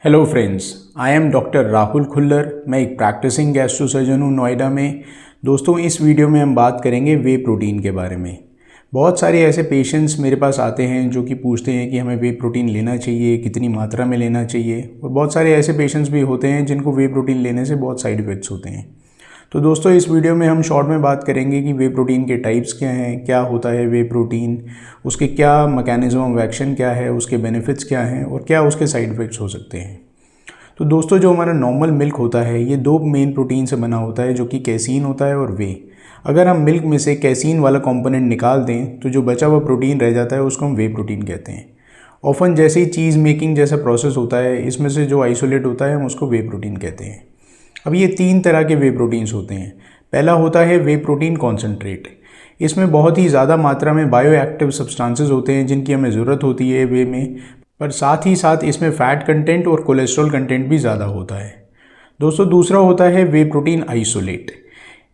Hello friends, I am doctor Rahul Khullar. मैं एक practising gastro surgeon हूँ नोएडा में। दोस्तों, इस वीडियो में हम बात करेंगे वे प्रोटीन के बारे में। बहुत सारे ऐसे पेशेंट्स मेरे पास आते हैं जो कि पूछते हैं कि हमें वे प्रोटीन लेना चाहिए, कितनी मात्रा में लेना चाहिए। और बहुत सारे ऐसे पेशेंट्स भी होते हैं जिनको वे प्रोटीन लेने से बहुत साइड इफ़ेक्ट्स होते हैं। तो दोस्तों, इस वीडियो में हम शॉर्ट में बात करेंगे कि वे प्रोटीन के टाइप्स क्या हैं, क्या होता है वे प्रोटीन, उसके क्या मैकेनिज्म ऑफ एक्शन क्या है, उसके बेनिफिट्स क्या हैं और क्या उसके साइड इफ़ेक्ट्स हो सकते हैं। तो दोस्तों, जो हमारा नॉर्मल मिल्क होता है ये दो मेन प्रोटीन से बना होता है, जो कि कैसीन होता है और वे। अगर हम मिल्क में से कैसीन वाला कंपोनेंट निकाल दें तो जो बचा हुआ प्रोटीन रह जाता है उसको हम वे प्रोटीन कहते हैं। ऑफन जैसे ही चीज़ मेकिंग जैसा प्रोसेस होता है, इसमें से जो आइसोलेट होता है हम उसको वे प्रोटीन कहते हैं। अब ये तीन तरह के वे प्रोटीन्स होते हैं। पहला होता है वे प्रोटीन कॉन्सेंट्रेट। इसमें बहुत ही ज़्यादा मात्रा में बायो एक्टिव सब्सटेंसेस होते हैं जिनकी हमें ज़रूरत होती है वे में, पर साथ ही साथ इसमें फ़ैट कंटेंट और कोलेस्ट्रॉल कंटेंट भी ज़्यादा होता है। दोस्तों, दूसरा होता है वे प्रोटीन आइसोलेट।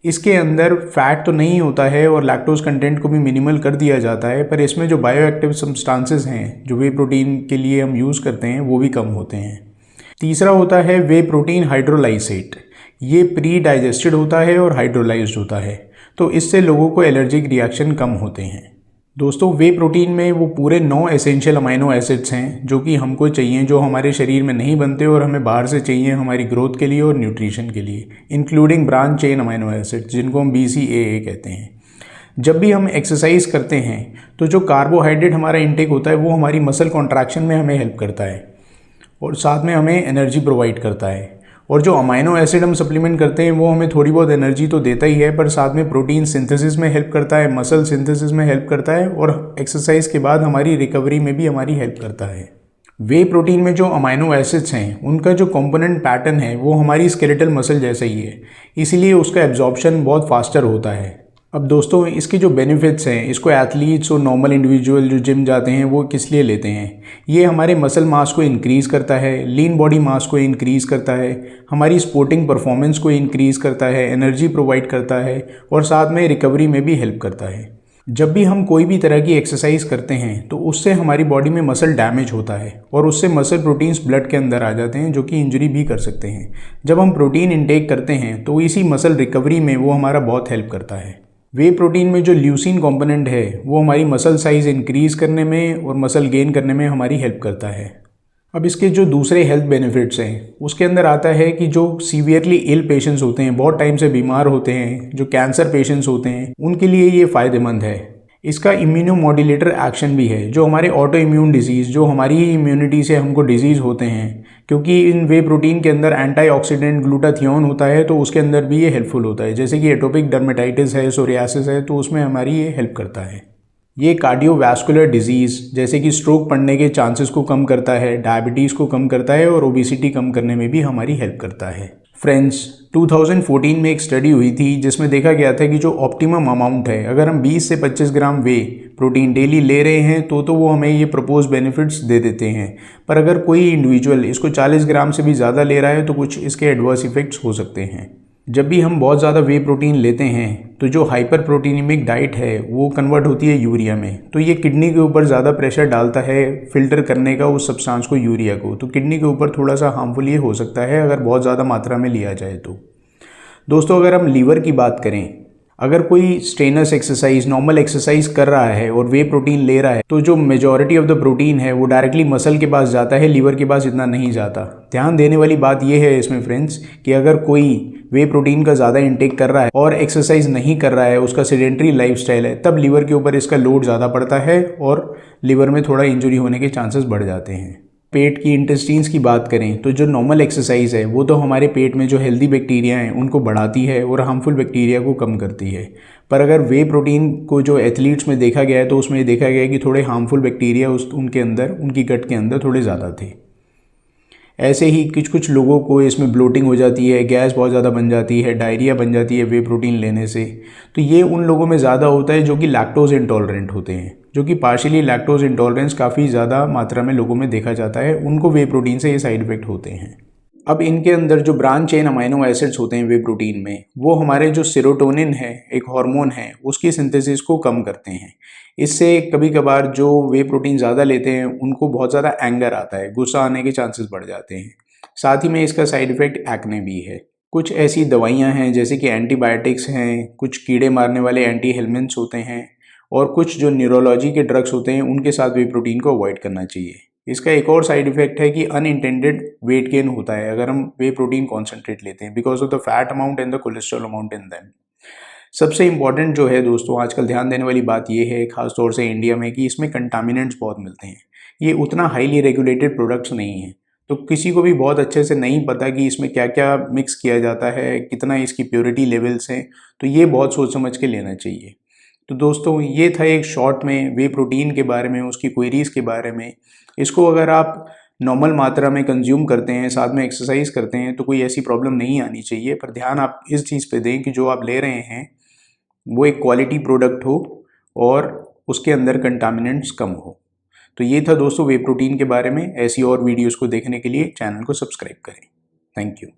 इसके अंदर फ़ैट तो नहीं होता है और लैक्टोज कंटेंट को भी मिनिमल कर दिया जाता है, पर इसमें जो बायो एक्टिव सब्सटेंसेस हैं जो वे प्रोटीन के लिए हम यूज़ करते हैं वो भी कम होते हैं। तीसरा होता है वे प्रोटीन हाइड्रोलाइसेट। ये प्री डाइजेस्टेड होता है और हाइड्रोलाइज्ड होता है, तो इससे लोगों को एलर्जिक रिएक्शन कम होते हैं। दोस्तों, वे प्रोटीन में वो पूरे 9 एसेंशियल अमाइनो एसिड्स हैं जो कि हमको चाहिए, जो हमारे शरीर में नहीं बनते और हमें बाहर से चाहिए हमारी ग्रोथ के लिए और न्यूट्रिशन के लिए, including branch chain amino acids जिनको हम BCAA कहते हैं। जब भी हम एक्सरसाइज करते हैं तो जो कार्बोहाइड्रेट हमारा इंटेक होता है वो हमारी मसल कॉन्ट्रैक्शन में हमें हेल्प करता है और साथ में हमें एनर्जी प्रोवाइड करता है। और जो अमाइनो एसिड हम सप्लीमेंट करते हैं वो हमें थोड़ी बहुत एनर्जी तो देता ही है, पर साथ में प्रोटीन सिंथेसिस में हेल्प करता है, मसल सिंथेसिस में हेल्प करता है और एक्सरसाइज के बाद हमारी रिकवरी में भी हमारी हेल्प करता है। वे प्रोटीन में जो अमाइनो एसिड्स हैं उनका जो कंपोनेंट पैटर्न है वो हमारी स्केलेटल मसल जैसा ही है, इसीलिए उसका एब्जॉर्प्शन बहुत फास्टर होता है। अब दोस्तों, इसके जो बेनिफिट्स हैं इसको एथलीट्स और नॉर्मल इंडिविजुअल जो जिम जाते हैं वो किस लिए लेते हैं। ये हमारे मसल मास को इंक्रीज़ करता है, लीन बॉडी मास को इंक्रीज़ करता है, हमारी स्पोर्टिंग परफॉर्मेंस को इंक्रीज़ करता है, एनर्जी प्रोवाइड करता है और साथ में रिकवरी में भी हेल्प करता है। जब भी हम कोई भी तरह की एक्सरसाइज करते हैं तो उससे हमारी बॉडी में मसल डैमेज होता है और उससे मसल प्रोटीन्स ब्लड के अंदर आ जाते हैं जो कि इंजरी भी कर सकते हैं। जब हम प्रोटीन इंटेक करते हैं तो इसी मसल रिकवरी में वो हमारा बहुत हेल्प करता है। वे प्रोटीन में जो ल्यूसीन कंपोनेंट है वो हमारी मसल साइज़ इंक्रीज़ करने में और मसल गेन करने में हमारी हेल्प करता है। अब इसके जो दूसरे हेल्थ बेनिफिट्स हैं उसके अंदर आता है कि जो सीवियरली इल पेशेंट्स होते हैं, बहुत टाइम से बीमार होते हैं, जो कैंसर पेशेंट्स होते हैं, उनके लिए ये फ़ायदेमंद है। इसका इम्यूनोमॉड्यूलेटर एक्शन भी है। जो हमारे ऑटो इम्यून डिजीज़, जो हमारी ही इम्यूनिटी से हमको डिजीज़ होते हैं, क्योंकि इन वे प्रोटीन के अंदर एंटीऑक्सीडेंट ग्लूटाथियोन होता है तो उसके अंदर भी ये हेल्पफुल होता है। जैसे कि एटोपिक डर्मेटाइटिस है, सोरियासिस है, तो उसमें हमारी ये हेल्प करता है। ये कार्डियोवैस्कुलर डिजीज़ जैसे कि स्ट्रोक पड़ने के चांसेस को कम करता है, डायबिटीज़ को कम करता है और ओबेसिटी कम करने में भी हमारी हेल्प करता है। फ्रेंड्स, 2014 में एक स्टडी हुई थी जिसमें देखा गया था कि जो ऑप्टिमम अमाउंट है, अगर हम 20 से 25 ग्राम वे प्रोटीन डेली ले रहे हैं तो वो हमें ये प्रपोज बेनिफिट्स दे देते हैं। पर अगर कोई इंडिविजुअल इसको 40 ग्राम से भी ज़्यादा ले रहा है तो कुछ इसके एडवर्स इफेक्ट्स हो सकते हैं। जब भी हम बहुत ज़्यादा वे प्रोटीन लेते हैं तो जो हाइपर प्रोटीनिमिक डाइट है वो कन्वर्ट होती है यूरिया में, तो ये किडनी के ऊपर ज़्यादा प्रेशर डालता है फिल्टर करने का उस सब्सटेंस को, यूरिया को, तो किडनी के ऊपर थोड़ा सा हार्मफुल ये हो सकता है अगर बहुत ज़्यादा मात्रा में लिया जाए तो। दोस्तों, अगर हम लीवर की बात करें, अगर कोई स्ट्रेनस एक्सरसाइज, नॉर्मल एक्सरसाइज कर रहा है और वे प्रोटीन ले रहा है तो जो मेजॉरिटी ऑफ द प्रोटीन है वो डायरेक्टली मसल के पास जाता है, लीवर के पास इतना नहीं जाता। ध्यान देने वाली बात यह है इसमें फ्रेंड्स कि अगर कोई वे प्रोटीन का ज़्यादा इंटेक कर रहा है और एक्सरसाइज नहीं कर रहा है, उसका सेडेंटरी लाइफस्टाइल है, तब लीवर के ऊपर इसका लोड ज़्यादा पड़ता है और लीवर में थोड़ा इंजरी होने के चांसेस बढ़ जाते हैं। पेट की इंटेस्टाइन्स की बात करें तो जो नॉर्मल एक्सरसाइज है वो तो हमारे पेट में जो हेल्दी बैक्टीरिया हैं उनको बढ़ाती है और हार्मफुल बैक्टीरिया को कम करती है। पर अगर वे प्रोटीन को जो एथलीट्स में देखा गया है तो उसमें देखा गया है कि थोड़े हार्मफुल बैक्टीरिया उनके अंदर, उनकी गट के अंदर थोड़े ज़्यादा थे। ऐसे ही कुछ लोगों को इसमें ब्लोटिंग हो जाती है, गैस बहुत ज़्यादा बन जाती है, डायरिया बन जाती है वे प्रोटीन लेने से। तो ये उन लोगों में ज़्यादा होता है जो कि लैक्टोज इंटॉलरेंट होते हैं, जो कि पार्शियली लैक्टोज इंटॉलरेंस काफ़ी ज़्यादा मात्रा में लोगों में देखा जाता है, उनको वे प्रोटीन से ये साइड इफ़ेक्ट होते हैं। अब इनके अंदर जो ब्रांच चेन अमाइनो एसिड्स होते हैं वे प्रोटीन में, वो हमारे जो सेरोटोनिन है, एक हार्मोन है, उसकी सिंथेसिस को कम करते हैं। इससे कभी कभार जो वे प्रोटीन ज़्यादा लेते हैं उनको बहुत ज़्यादा एंगर आता है, गुस्सा आने के चांसेस बढ़ जाते हैं। साथ ही में इसका साइड इफ़ेक्ट एक्ने भी है। कुछ ऐसी दवाइयाँ हैं जैसे कि एंटीबायोटिक्स हैं, कुछ कीड़े मारने वाले एंटी हेलमिंट्स होते हैं, और कुछ जो न्यूरोलॉजी के ड्रग्स होते हैं उनके साथ वे प्रोटीन को अवॉइड करना चाहिए। इसका एक और साइड इफेक्ट है कि अनइंटेंडेड वेट गेन होता है अगर हम वे प्रोटीन कॉन्सेंट्रेट लेते हैं, because of the fat amount and the cholesterol amount in them. सबसे इंपॉर्टेंट जो है दोस्तों आजकल ध्यान देने वाली बात यह है, खासतौर से इंडिया में, कि इसमें कंटामिनेंट्स बहुत मिलते हैं। ये उतना हाईली रेगुलेटेड प्रोडक्ट्स नहीं है, तो किसी को भी बहुत अच्छे से नहीं पता कि इसमें क्या क्या मिक्स किया जाता है, कितना इसकी प्योरिटी लेवल्स हैं, तो ये बहुत सोच समझ के लेना चाहिए। तो दोस्तों ये था एक शॉर्ट में वे प्रोटीन के बारे में, उसकी क्वेरीज के बारे में। इसको अगर आप नॉर्मल मात्रा में कंज्यूम करते हैं, साथ में एक्सरसाइज करते हैं, तो कोई ऐसी प्रॉब्लम नहीं आनी चाहिए। पर ध्यान आप इस चीज़ पे दें कि जो आप ले रहे हैं वो एक क्वालिटी प्रोडक्ट हो और उसके अंदर कंटामिनेंट्स कम हो। तो ये था दोस्तों वे प्रोटीन के बारे में। ऐसी और वीडियोज़ को देखने के लिए चैनल को सब्सक्राइब करें। Thank you.